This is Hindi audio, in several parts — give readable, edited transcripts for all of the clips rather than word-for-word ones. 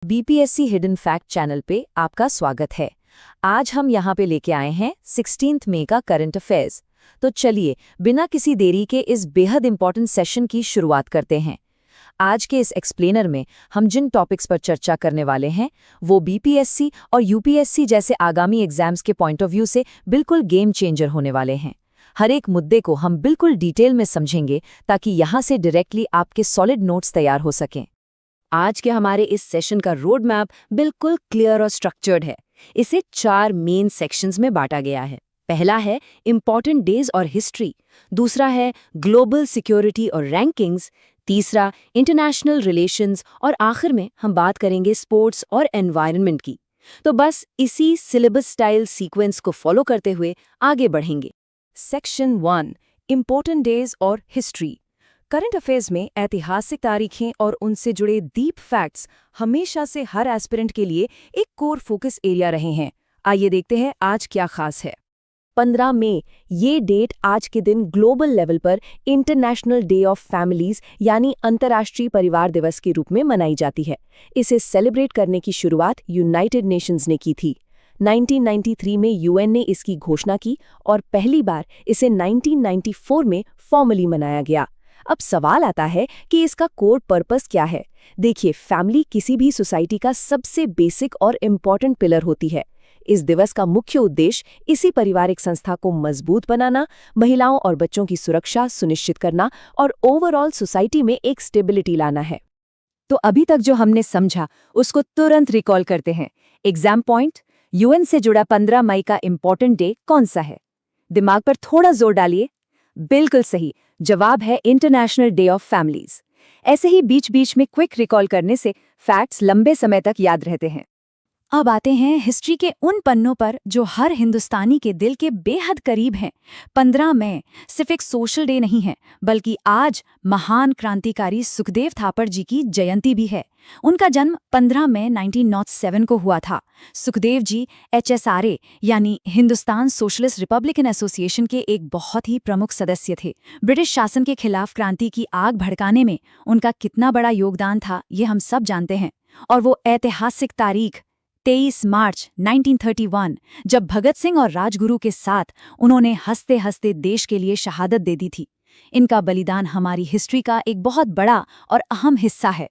बीपीएससी हिडन फैक्ट चैनल पे आपका स्वागत है। आज हम यहाँ पे लेके आए हैं 16 मई का करंट अफेयर्स। तो चलिए बिना किसी देरी के इस बेहद इंपॉर्टेंट सेशन की शुरुआत करते हैं। आज के इस एक्सप्लेनर में हम जिन टॉपिक्स पर चर्चा करने वाले हैं वो बीपीएससी और यूपीएससी जैसे आगामी एग्जाम्स के पॉइंट ऑफ व्यू से बिल्कुल गेम चेंजर होने वाले हैं। हर एक मुद्दे को हम बिल्कुल डिटेल में समझेंगे ताकि यहाँ से डायरेक्टली आपके सॉलिड नोट्स तैयार हो सकें। आज के हमारे इस सेशन का रोड मैप बिल्कुल क्लियर और स्ट्रक्चर्ड है। इसे 4 मेन सेक्शंस में बांटा गया है। पहला है इंपॉर्टेंट डेज और हिस्ट्री, दूसरा है ग्लोबल सिक्योरिटी और रैंकिंग्स, तीसरा इंटरनेशनल रिलेशंस और आखिर में हम बात करेंगे स्पोर्ट्स और एनवायरनमेंट की। तो बस इसी सिलेबस स्टाइल सीक्वेंस को फॉलो करते हुए आगे बढ़ेंगे। सेक्शन 1 इंपॉर्टेंट डेज और हिस्ट्री। करंट अफेयर्स में ऐतिहासिक तारीखें और उनसे जुड़े डीप फैक्ट्स हमेशा से हर एस्पिरेंट के लिए एक कोर फोकस एरिया रहे हैं। आइए देखते हैं आज क्या खास है। 15 मई ये डेट आज के दिन ग्लोबल लेवल पर इंटरनेशनल डे ऑफ फैमिलीज यानी अंतर्राष्ट्रीय परिवार दिवस के रूप में मनाई जाती है। इसे सेलिब्रेट करने की शुरुआत यूनाइटेड नेशंस ने की थी। 1993 में यूएन ने इसकी घोषणा की और पहली बार इसे 1994 में फॉर्मली मनाया गया। अब सवाल आता है कि इसका कोर पर्पस क्या है। देखिए, फैमिली किसी भी सोसाइटी का सबसे बेसिक और इम्पॉर्टेंट पिलर होती है। इस दिवस का मुख्य उद्देश्य इसी पारिवारिक संस्था को मजबूत बनाना, महिलाओं और बच्चों की सुरक्षा सुनिश्चित करना और ओवरऑल सोसाइटी में एक स्टेबिलिटी लाना है। तो अभी तक जो हमने समझा उसको तुरंत रिकॉल करते हैं। एग्जाम पॉइंट, यूएन से जुड़ा 15 मई का इम्पॉर्टेंट डे कौन सा है? दिमाग पर थोड़ा जोर डालिए। बिल्कुल सही जवाब है इंटरनेशनल डे ऑफ फैमिलीज। ऐसे ही बीच बीच में क्विक रिकॉल करने से फैक्ट्स लंबे समय तक याद रहते हैं। अब आते हैं हिस्ट्री के उन पन्नों पर जो हर हिंदुस्तानी के दिल के बेहद करीब हैं। 15 मई सिर्फ एक सोशल डे नहीं है, बल्कि आज महान क्रांतिकारी सुखदेव थापर जी की जयंती भी है। उनका जन्म 15 मई 1907 को हुआ था। सुखदेव जी HSRA यानी हिंदुस्तान सोशलिस्ट रिपब्लिकन एसोसिएशन के एक बहुत ही प्रमुख सदस्य थे। ब्रिटिश शासन के खिलाफ क्रांति की आग भड़काने में उनका कितना बड़ा योगदान था ये हम सब जानते हैं। और वो ऐतिहासिक तारीख 23 मार्च 1931 जब भगत सिंह और राजगुरु के साथ उन्होंने हंसते हंसते देश के लिए शहादत दे दी थी। इनका बलिदान हमारी हिस्ट्री का एक बहुत बड़ा और अहम हिस्सा है।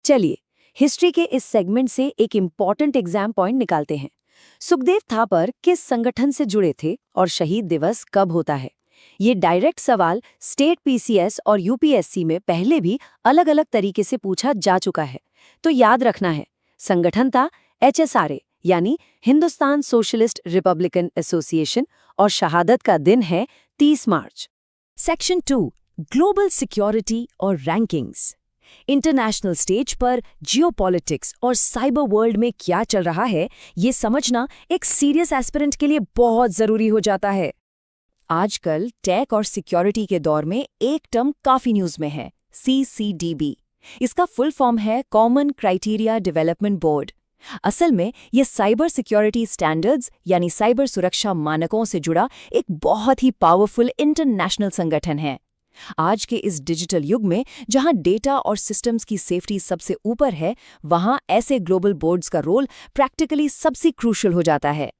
चलिए हिस्ट्री के इस सेगमेंट से एक इम्पॉर्टेंट एग्जाम पॉइंट निकालते हैं। सुखदेव थापर किस संगठन से जुड़े थे और शहीद दिवस कब होता है? ये डायरेक्ट सवाल स्टेट PCS और UPSC में पहले भी अलग अलग तरीके से पूछा जा चुका है। तो याद रखना है, संगठन था HSRA यानी हिंदुस्तान सोशलिस्ट रिपब्लिकन एसोसिएशन और शहादत का दिन है 30 मार्च। सेक्शन 2 ग्लोबल सिक्योरिटी और रैंकिंग्स। इंटरनेशनल स्टेज पर जियोपॉलिटिक्स और साइबर वर्ल्ड में क्या चल रहा है ये समझना एक सीरियस एस्पिरेंट के लिए बहुत जरूरी हो जाता है। आजकल टेक और सिक्योरिटी के दौर में एक टर्म काफी न्यूज में है, CCDB। इसका फुल फॉर्म है कॉमन क्राइटेरिया डेवलपमेंट बोर्ड। असल में ये साइबर सिक्योरिटी स्टैंडर्ड्स यानी साइबर सुरक्षा मानकों से जुड़ा एक बहुत ही पावरफुल इंटरनेशनल संगठन है। आज के इस डिजिटल युग में जहां डेटा और सिस्टम्स की सेफ्टी सबसे ऊपर है, वहां ऐसे ग्लोबल बोर्ड्स का रोल प्रैक्टिकली सबसे क्रूशियल हो जाता है।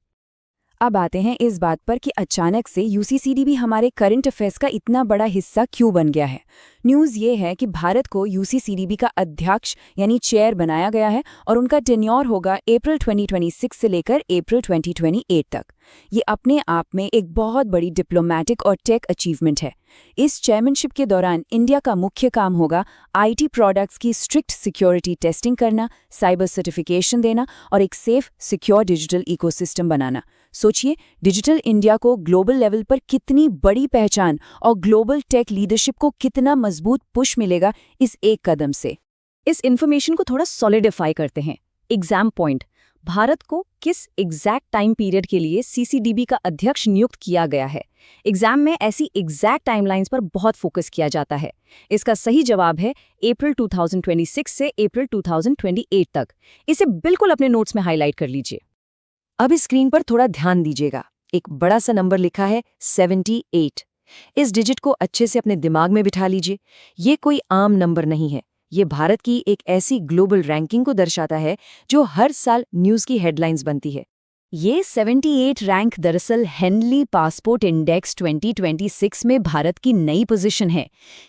अब आते हैं इस बात पर कि अचानक से UCCDB हमारे करंट अफेयर्स का इतना बड़ा हिस्सा क्यों बन गया है। न्यूज़ ये है कि भारत को UCCDB का अध्यक्ष यानी चेयर बनाया गया है और उनका टेन्योर होगा अप्रैल 2026 से लेकर अप्रैल 2028 तक। ये अपने आप में एक बहुत बड़ी डिप्लोमैटिक और टेक अचीवमेंट है। इस चेयरमैनशिप के दौरान इंडिया का मुख्य काम होगा IT प्रोडक्ट्स की स्ट्रिक्ट सिक्योरिटी टेस्टिंग करना, साइबर सर्टिफिकेशन देना और एक सेफ सिक्योर डिजिटल इकोसिस्टम बनाना। सोचिए, डिजिटल इंडिया को ग्लोबल लेवल पर कितनी बड़ी पहचान और ग्लोबल टेक लीडरशिप को कितना मजबूत पुश मिलेगा इस एक कदम से। इस इन्फॉर्मेशन को थोड़ा सॉलिडिफाई करते हैं। एग्जाम पॉइंट, भारत को किस एग्जैक्ट टाइम पीरियड के लिए CCDB का अध्यक्ष नियुक्त किया गया है? एग्जाम में ऐसी एग्जैक्ट टाइमलाइंस पर बहुत फोकस किया जाता है। इसका सही जवाब है अप्रैल 2026 से अप्रैल 2028 तक। इसे बिल्कुल अपने नोट्स में हाईलाइट कर लीजिए। अब इस स्क्रीन पर थोड़ा ध्यान दीजिएगा। एक बड़ा सा नंबर लिखा है 78। इस डिजिट को अच्छे से अपने दिमाग में बिठा लीजिए। ये कोई आम नंबर नहीं है, ये भारत की एक ऐसी ग्लोबल रैंकिंग को दर्शाता है जो हर साल न्यूज़ की हेडलाइंस बनती है। ये 78 रैंक दरअसल हेनली पासपोर्ट इंडेक्स 2026 में भारत की नई पोजीशन है।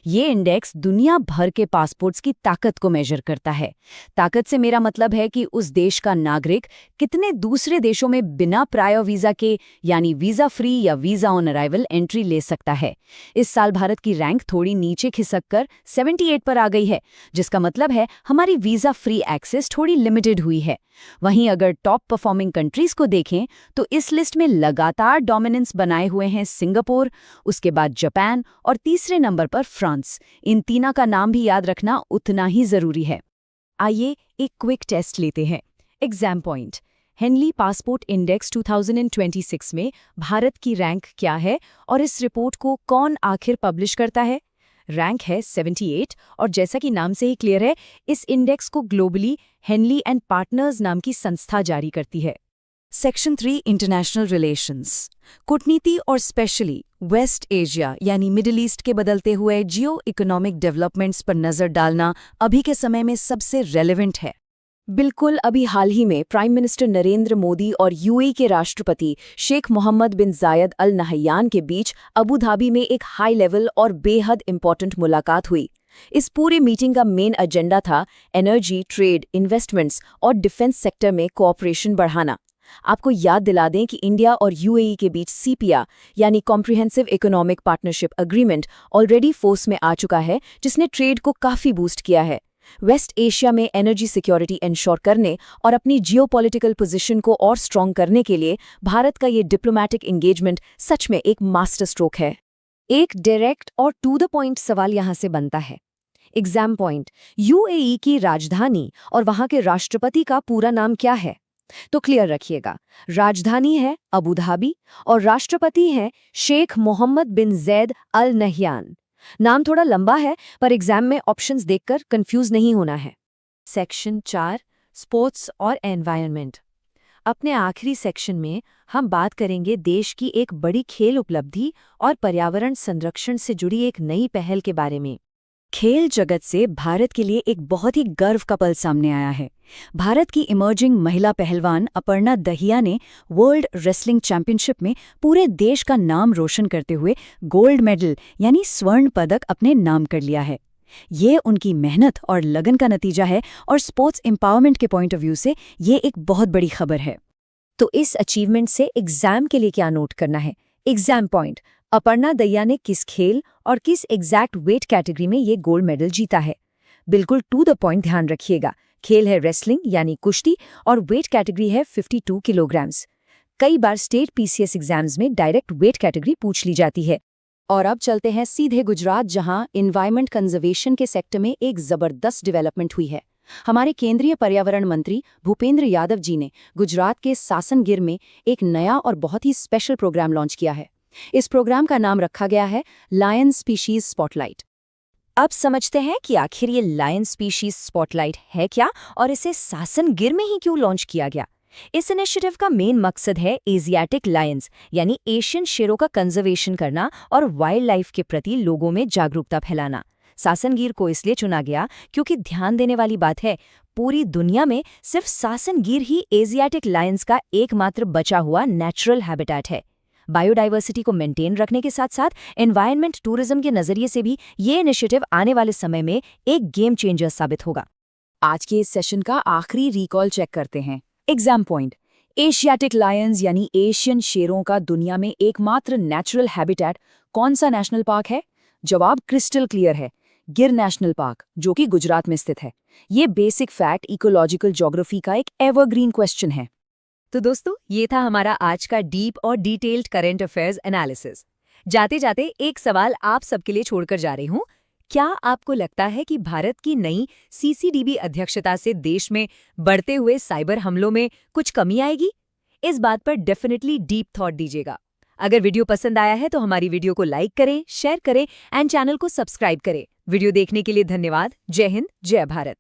ये इंडेक्स दुनिया भर के पासपोर्ट्स की ताकत को मेजर करता है। ताकत से मेरा मतलब है कि उस देश का नागरिक कितने दूसरे देशों में बिना प्रायर वीज़ा के यानी वीज़ा फ्री या वीज़ा ऑन अराइवल एंट्री ले सकता है। इस साल भारत की रैंक थोड़ी नीचे खिसक कर 78 पर आ गई है, जिसका मतलब है हमारी वीज़ा फ्री एक्सेस थोड़ी लिमिटेड हुई है। वहीं अगर टॉप परफॉर्मिंग कंट्रीज को देखें तो इस लिस्ट में लगातार डोमिनेंस बनाए हुए हैं सिंगापुर, उसके बाद जापान और तीसरे नंबर पर फ्रांस। इन तीनों का नाम भी याद रखना उतना ही जरूरी है। आइए एक क्विक टेस्ट लेते हैं। Exam point. Henley passport index 2026 में भारत की रैंक क्या है और इस रिपोर्ट को कौन आखिर पब्लिश करता है? रैंक है 78 और जैसा कि नाम से ही क्लियर है, इस इंडेक्स को ग्लोबली हेनली एंड पार्टनर्स नाम की संस्था जारी करती है। Section 3 international relations. कूटनीति और स्पेशली वेस्ट एशिया यानी मिडिल ईस्ट के बदलते हुए जियो इकोनॉमिक डेवलपमेंट्स पर नजर डालना अभी के समय में सबसे रेलेवेंट है। बिल्कुल अभी हाल ही में प्राइम मिनिस्टर नरेंद्र मोदी और यूएई के राष्ट्रपति शेख मोहम्मद बिन जायद अल नहयान के बीच अबू धाबी में एक हाई लेवल और बेहद इंपॉर्टेंट मुलाकात हुई। इस पूरे मीटिंग का मेन एजेंडा था एनर्जी, ट्रेड, इन्वेस्टमेंट्स और डिफेंस सेक्टर में कोऑपरेशन बढ़ाना। आपको याद दिला दें कि इंडिया और यूएई के बीच सीपीआ यानी comprehensive economic partnership agreement already force में आ चुका है, जिसने ट्रेड को काफी बूस्ट किया है। वेस्ट एशिया में एनर्जी सिक्योरिटी इंश्योर करने और अपनी जियोपॉलिटिकल पोजीशन को और स्ट्रॉन्ग करने के लिए भारत का ये डिप्लोमैटिक एंगेजमेंट सच में एक मास्टर स्ट्रोक है। एक डायरेक्ट और टू द पॉइंट सवाल यहाँ से बनता है। Exam point. यूएई की राजधानी और वहाँ के राष्ट्रपति का पूरा नाम क्या है? तो क्लियर रखिएगा, राजधानी है अबू धाबी और राष्ट्रपति हैं शेख मोहम्मद बिन जैद अल नहयान। नाम थोड़ा लंबा है, पर एग्जाम में ऑप्शंस देखकर कंफ्यूज नहीं होना है। सेक्शन 4 स्पोर्ट्स और एनवायरनमेंट। अपने आखिरी सेक्शन में हम बात करेंगे देश की एक बड़ी खेल उपलब्धि और पर्यावरण संरक्षण से जुड़ी एक नई पहल के बारे में। खेल जगत से भारत के लिए एक बहुत ही गर्व का पल सामने आया है। भारत की इमर्जिंग महिला पहलवान अपर्णा दहिया ने वर्ल्ड रेसलिंग चैंपियनशिप में पूरे देश का नाम रोशन करते हुए गोल्ड मेडल यानी स्वर्ण पदक अपने नाम कर लिया है। ये उनकी मेहनत और लगन का नतीजा है और स्पोर्ट्स एम्पावरमेंट के पॉइंट ऑफ व्यू से ये एक बहुत बड़ी खबर है। तो इस अचीवमेंट से एग्जाम के लिए क्या नोट करना है? Exam point. अपर्णा दहिया ने किस खेल और किस एग्जैक्ट वेट कैटेगरी में ये गोल्ड मेडल जीता है? बिल्कुल टू द पॉइंट ध्यान रखिएगा। खेल है रेसलिंग यानी कुश्ती और वेट कैटेगरी है 52 किलोग्राम्स। कई बार स्टेट पीसीएस एग्जाम्स में डायरेक्ट वेट कैटेगरी पूछ ली जाती है। और अब चलते हैं सीधे गुजरात, जहां एनवायरमेंट कंजर्वेशन के सेक्टर में एक जबरदस्त डेवलपमेंट हुई है। हमारे केंद्रीय पर्यावरण मंत्री भूपेंद्र यादव जी ने गुजरात के सासनगिर में एक नया और बहुत ही स्पेशल प्रोग्राम लॉन्च किया है। इस प्रोग्राम का नाम रखा गया है लायन स्पीशीज स्पॉटलाइट। अब समझते हैं कि आखिर ये लायन स्पीशीज स्पॉटलाइट है क्या और इसे सासनगिर में ही क्यों लॉन्च किया गया। इस इनिशिएटिव का मेन मकसद है एशियाटिक लायंस यानी एशियन शेरों का कंजर्वेशन करना और वाइल्ड लाइफ के प्रति लोगों में जागरूकता फैलाना। सासनगिर को इसलिए चुना गया क्योंकि ध्यान देने वाली बात है, पूरी दुनिया में सिर्फ सासनगिर ही एशियाटिक लायंस का एकमात्र बचा हुआ नेचुरल हैबिटेट है। बायोडाइवर्सिटी को मेंटेन रखने के साथ साथ एनवायरनमेंट टूरिज्म के नजरिए से भी ये इनिशिएटिव आने वाले समय में एक गेम चेंजर साबित होगा। आज के इस सेशन का आखिरी रिकॉल चेक करते हैं। Exam point. एशियाटिक लायंस यानी एशियन शेरों का दुनिया में एकमात्र नेचुरल हैबिटेट कौन सा नेशनल पार्क है? जवाब क्रिस्टल क्लियर है, गिर नेशनल पार्क, जो कि गुजरात में स्थित है। ये बेसिक फैक्ट इकोलॉजिकल ज्योग्राफी का एक एवरग्रीन क्वेश्चन है। तो दोस्तों, ये था हमारा आज का डीप और डिटेल्ड करंट अफेयर्स एनालिसिस। जाते जाते एक सवाल आप सबके लिए छोड़कर जा रही हूँ। क्या आपको लगता है कि भारत की नई सीसीडीबी अध्यक्षता से देश में बढ़ते हुए साइबर हमलों में कुछ कमी आएगी? इस बात पर डेफिनेटली डीप थॉट दीजिएगा। अगर वीडियो पसंद आया है तो हमारी वीडियो को लाइक करें, शेयर करें एंड चैनल को सब्सक्राइब करें। वीडियो देखने के लिए धन्यवाद। जय हिंद, जय भारत।